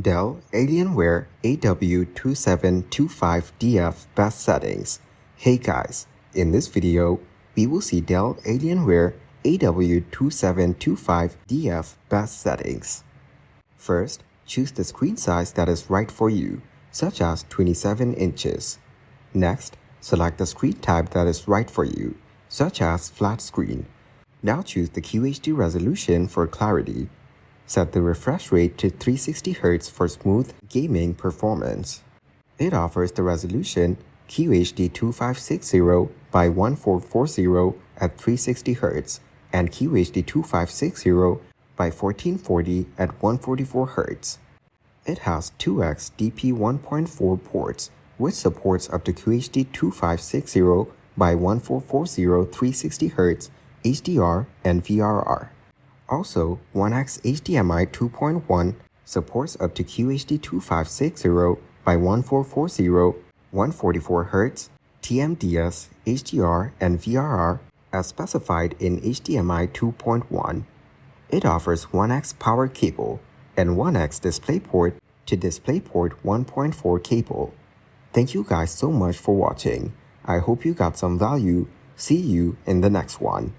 Dell Alienware AW2725DF Best Settings. Hey guys, in this video, we will see Dell Alienware AW2725DF Best Settings. First, choose the screen size that is right for you, such as 27 inches. Next, select the screen type that is right for you, such as flat screen. Now choose the QHD resolution for clarity. Set the refresh rate to 360 Hz for smooth gaming performance. It offers the resolution QHD 2560 by 1440 at 360 Hz and QHD 2560 by 1440 at 144 Hz. It has 2x DP 1.4 ports, which supports up to QHD 2560 by 1440 360 Hz, HDR, and VRR. Also, 1x HDMI 2.1 supports up to QHD 2560 by 1440 144 Hz, TMDS, HDR, and VRR as specified in HDMI 2.1. It offers 1x power cable and 1x DisplayPort to DisplayPort 1.4 cable. Thank you guys so much for watching. I hope you got some value. See you in the next one.